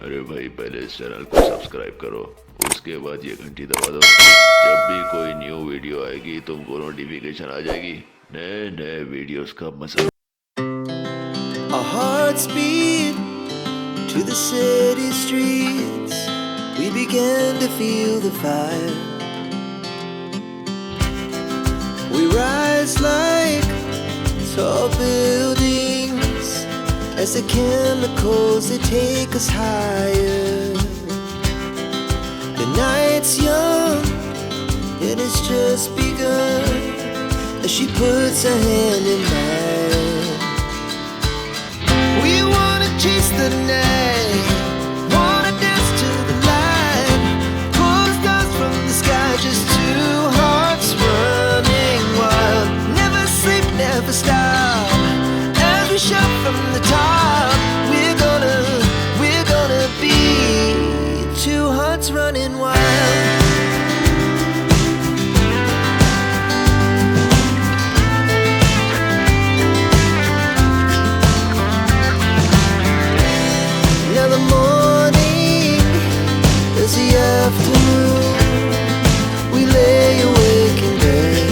अरे भाई पहले इस चैनल को सब्सक्राइब करो, उसके बाद ये घंटी दबा दो। जब भी कोई न्यू वीडियो आएगी तुमको नोटिफिकेशन आ जाएगी नए नए वीडियोस का मजा। Our hearts beat to the city streets. We began to feel the fire. We rise like tall buildings as the chemicals, they take us higher. The night's young and it's just begun as she puts her hand in mine. We wanna chase the night, wanna dance to the light, pull stars from the sky, just two hearts running wild. Never sleep, never stop, as we shout from the top. We're gonna be two hearts running wild. Now the morning is the afternoon. We lay awake in bed.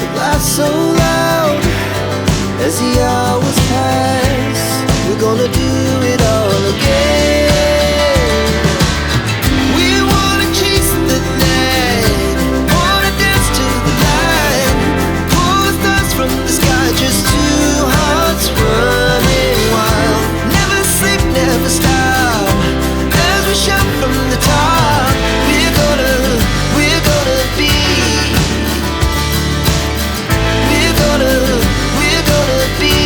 The laughs so loud as the hours pass. We're gonna do it all again. We wanna chase the night, wanna dance to the light, pull stars from the sky, just two hearts running wild. Never sleep, never stop, as we shout from the top. We're gonna be, we're gonna be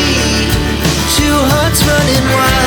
two hearts running wild.